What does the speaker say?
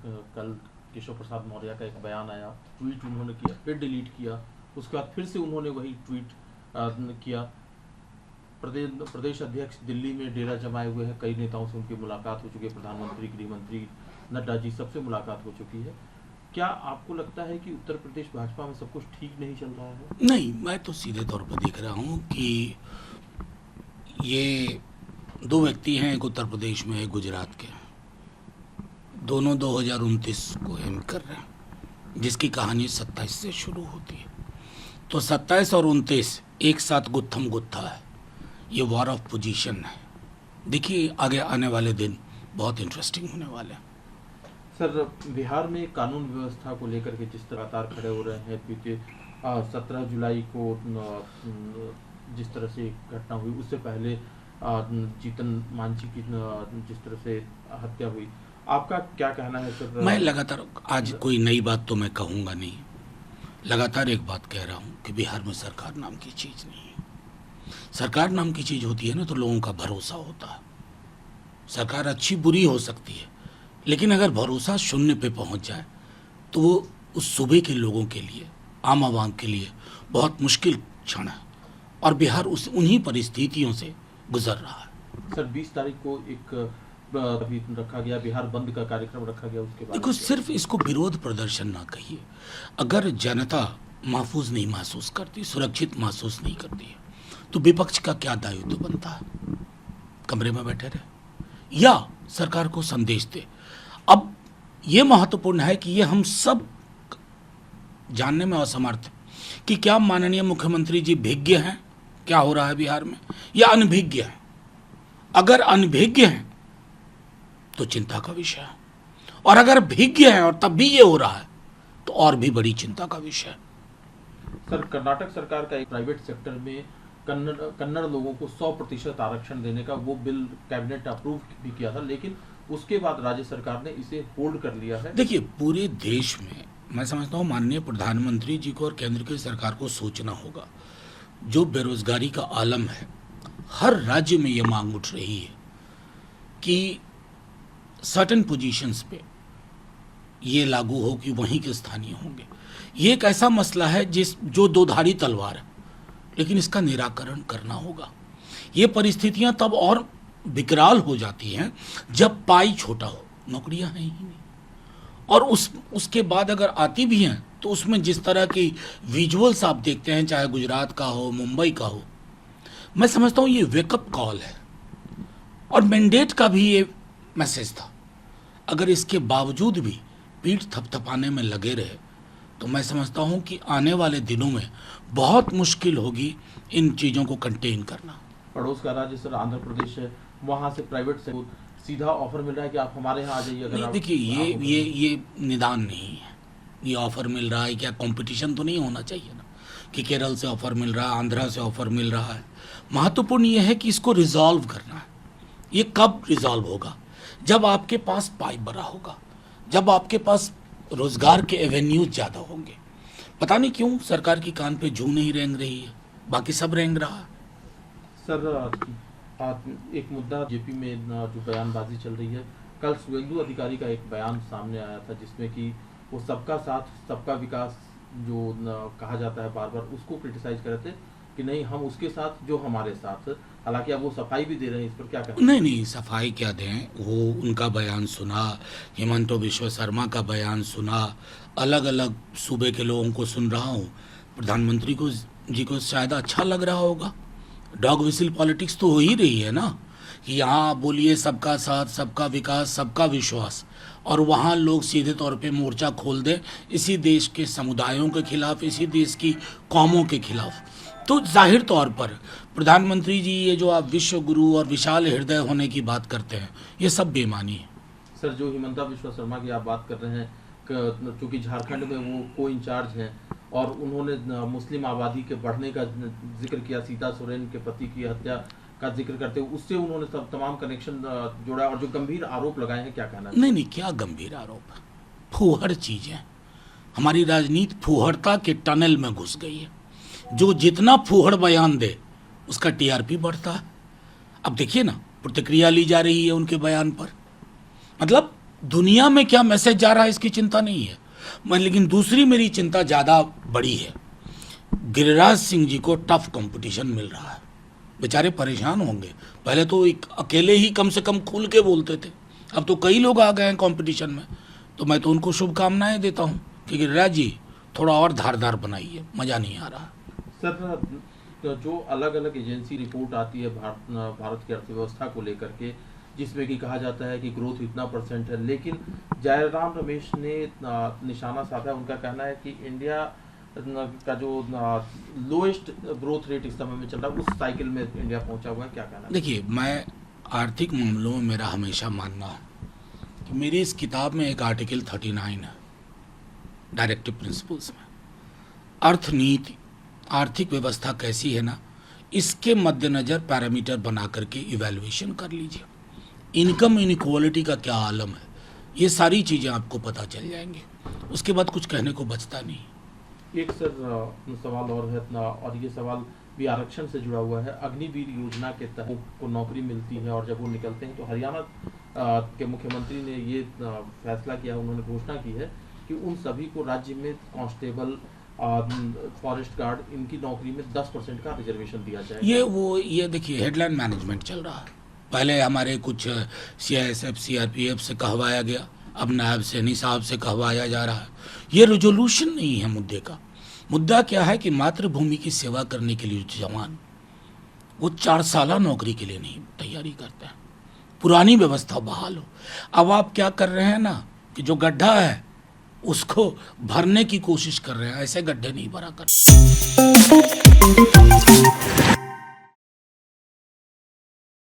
कल केशव प्रसाद मौर्य का एक बयान आया, ट्वीट उन्होंने किया, फिर डिलीट किया, उसके बाद फिर से उन्होंने वही ट्वीट किया। प्रदेश अध्यक्ष दिल्ली में डेरा जमाए हुए हैं, कई नेताओं से उनकी मुलाकात हो चुकी है, प्रधानमंत्री, गृह मंत्री, नड्डा जी, सबसे मुलाकात हो चुकी है। क्या आपको लगता है कि उत्तर प्रदेश भाजपा में सब कुछ ठीक नहीं चल रहा है? नहीं, मैं तो सीधे तौर पर देख रहा हूँ कि ये दो व्यक्ति हैं, एक उत्तर प्रदेश में, एक गुजरात के, दोनों 2029 को एम कर रहे हैं, जिसकी कहानी 27 से शुरू होती है। तो 27 और 29 एक साथ गुत्थम गुत्था है, ये वॉर ऑफ पोजीशन है। देखिए आगे आने वाले दिन बहुत इंटरेस्टिंग होने वाले हैं। सर, बिहार में कानून व्यवस्था को लेकर के जिस लगातार खड़े हो रहे हैं, क्योंकि 17 जुलाई को जिस तरह से घटना हुई, उससे पहले जीतन मांझी की जिस तरह से हत्या हुई, आपका क्या कहना है सर? मैं लगातार, आज कोई नई बात तो मैं कहूँगा नहीं, लगातार एक बात कह रहा हूँ कि बिहार में सरकार नाम की चीज़ नहीं है। सरकार नाम की चीज़ होती है ना तो लोगों का भरोसा होता है। सरकार अच्छी बुरी हो सकती है, लेकिन अगर भरोसा शून्य पे पहुंच जाए तो वो उस सूबे के लोगों के लिए, आम आवाम के लिए बहुत मुश्किल क्षण है, और बिहार उन्हीं परिस्थितियों से गुजर रहा है। सर, 20 तारीख को एक अभी रखा गया, बिहार बंद का कार्यक्रम रखा गया, उसके बाद देखो, सिर्फ इसको विरोध प्रदर्शन ना कहिए। अगर जनता महफूज नहीं महसूस करती, सुरक्षित महसूस नहीं करती है, तो विपक्ष का क्या दायित्व बनता है? कमरे में बैठे रहे या सरकार को संदेश दे। अब ये महत्वपूर्ण है कि ये हम सब जानने में असमर्थ हैं कि क्या माननीय मुख्यमंत्री जी भिज्ञ हैं क्या हो रहा है बिहार में, या अनभिज्ञ हैं। अगर अनभिज्ञ हैं तो चिंता का विषय है, और अगर भिज्ञ हैं और तब भी ये हो रहा है तो और भी बड़ी चिंता का विषय है। सर, कर्नाटक सरकार का एक प्राइवेट सेक्टर में कन्नड़ लोगों को 100% आरक्षण देने का वो बिल कैबिनेट अप्रूव भी किया था, लेकिन उसके बाद राज्य सरकार ने इसे होल्ड कर लिया है। देखिए, पूरे देश में मैं समझता हूँ माननीय प्रधानमंत्री जी को और केंद्र की सरकार को सोचना होगा। जो बेरोजगारी का आलम है, हर राज्य में ये मांग उठ रही है कि सर्टेन पोजीशंस पे ये लागू हो कि वहीं के स्थानीय होंगे। ये एक ऐसा मसला है जो दो धारी तलवार है, लेकिन इसका निराकरण करना होगा। ये परिस्थितियां तब और विकराल हो जाती हैं जब पाई छोटा हो, नौकरियां हैं ही नहीं, और उसके बाद अगर आती भी हैं तो उसमें जिस तरह की विजुअल्स आप देखते हैं, चाहे गुजरात का हो, मुंबई का हो, मैं समझता हूँ ये वेकअप कॉल है, और मैंडेट का भी ये मैसेज था। अगर इसके बावजूद भी पीठ थपथपाने में लगे रहे तो मैं समझता हूँ कि आने वाले दिनों में बहुत मुश्किल होगी इन चीज़ों को कंटेन करना। पड़ोस का राज्य सर आंध्र प्रदेश है, वहाँ से प्राइवेट से सीधा ऑफर मिल रहा है कि आप हमारे यहाँ आ जाइए। अगर देखिए, ये निदान नहीं है, ये ऑफर मिल रहा है क्या? कंपटीशन तो नहीं होना चाहिए ना कि केरल से ऑफर मिल रहा है, आंध्रा से ऑफर मिल रहा है। महत्वपूर्ण ये है कि इसको रिजॉल्व करना है। ये कब रिजॉल्व होगा? जब आपके पास पाइप भरा होगा, जब आपके पास रोजगार के एवेन्यूज ज़्यादा होंगे। पता नहीं क्यों सरकार की कान पे जू नहीं रेंग रही है, बाकी सब रेंग रहा है। सर, एक मुद्दा जेपी में जो बयानबाजी चल रही है, कल शुभेंदु अधिकारी का एक बयान सामने आया था जिसमें कि वो सबका साथ सबका विकास जो कहा जाता है बार बार, उसको क्रिटिसाइज कर रहे थे कि नहीं, हम उसके साथ जो हमारे साथ। हालांकि अब वो सफाई भी दे रहे हैं, इस पर क्या कहते हैं? नहीं, सफाई क्या दें, वो उनका बयान सुना, हिमंतो बिश्व शर्मा का बयान सुना, अलग अलग सूबे के लोगों को सुन रहा हूँ। प्रधानमंत्री को जी को शायद अच्छा लग रहा होगा। डॉग विसिल पॉलिटिक्स तो हो ही रही है ना, कि यहाँ बोलिए सबका साथ, सबका विकास, सबका विश्वास, और वहाँ लोग सीधे तौर पे मोर्चा खोल दें इसी देश के समुदायों के खिलाफ, इसी देश की कौमों के खिलाफ। तो जाहिर तौर पर प्रधानमंत्री जी ये जो आप विश्व गुरु और विशाल हृदय होने की बात करते हैं, ये सब बेमानी है। सर, जो हिमंता बिश्व शर्मा की आप बात कर रहे हैं, क्योंकि झारखंड में वो को इंचार्ज हैं और उन्होंने मुस्लिम आबादी के बढ़ने का जिक्र किया, सीता सोरेन के पति की हत्या का जिक्र करते हुए उससे उन्होंने सब तमाम कनेक्शन जोड़ा और जो गंभीर आरोप लगाए हैं, क्या कहना है? नहीं, क्या गंभीर आरोप? फूहड़ चीजें। हमारी राजनीति फूहड़ता के टनल में घुस गई है। जो जितना फूहड़ बयान दे उसका टीआरपी बढ़ता है। अब देखिए ना, प्रतिक्रिया ली जा रही है उनके बयान पर। मतलब दुनिया में क्या मैसेज जा रहा है इसकी चिंता नहीं है मैं, लेकिन दूसरी मेरी चिंता ज़्यादा बड़ी है। गिरिराज सिंह जी को टफ कंपटीशन मिल रहा है, बेचारे परेशान होंगे। पहले तो एक अकेले ही कम से कम खुल के बोलते थे, अब तो कई लोग आ गए हैं कंपटीशन में। तो मैं तो उनको शुभकामनाएं देता हूं कि गिरिराज जी थोड़ा और धारदार बनाइए, मज़ा नहीं आ रहा। सर, जो अलग अलग एजेंसी रिपोर्ट आती है भारत की अर्थव्यवस्था को लेकर के, जिसमें कि कहा जाता है कि ग्रोथ इतना % है, लेकिन जयराम रमेश ने निशाना साधा। उनका कहना है कि इंडिया का जो लोएस्ट ग्रोथ रेट इस समय में चल रहा है, उस साइकिल में इंडिया पहुंचा हुआ है। क्या कहना है? देखिए, मैं आर्थिक मामलों में मेरा हमेशा मानना है कि मेरी इस किताब में एक आर्टिकल 39 है डायरेक्टिव प्रिंसिपल्स में, अर्थनीति आर्थिक व्यवस्था कैसी है ना, इसके मद्देनज़र पैरामीटर बना करके इवैल्यूएशन कर लीजिए। इनकम इनइक्वालिटी का क्या आलम है, ये सारी चीज़ें आपको पता चल जाएंगी। उसके बाद कुछ कहने को बचता नहीं। एक सर सवाल और है, और ये सवाल भी आरक्षण से जुड़ा हुआ है। अग्निवीर योजना के तहत को नौकरी मिलती है और जब वो निकलते हैं तो हरियाणा के मुख्यमंत्री ने ये फैसला किया, उन्होंने घोषणा की है कि उन सभी को राज्य में कांस्टेबल, फॉरेस्ट गार्ड, इनकी नौकरी में 10% का रिजर्वेशन दिया जाएगा। ये देखिए, हेडलाइन मैनेजमेंट चल रहा है। पहले हमारे कुछ CISF CRPF से कहवाया गया, अब नायब सैनी साहब से कहवाया जा रहा है। ये रेजोल्यूशन नहीं है मुद्दे का। मुद्दा क्या है कि मातृभूमि की सेवा करने के लिए जवान वो 4 साल नौकरी के लिए नहीं तैयारी करते हैं, पुरानी व्यवस्था बहाल हो। अब आप क्या कर रहे हैं ना कि जो गड्ढा है उसको भरने की कोशिश कर रहे हैं, ऐसे गड्ढे नहीं भरा कर।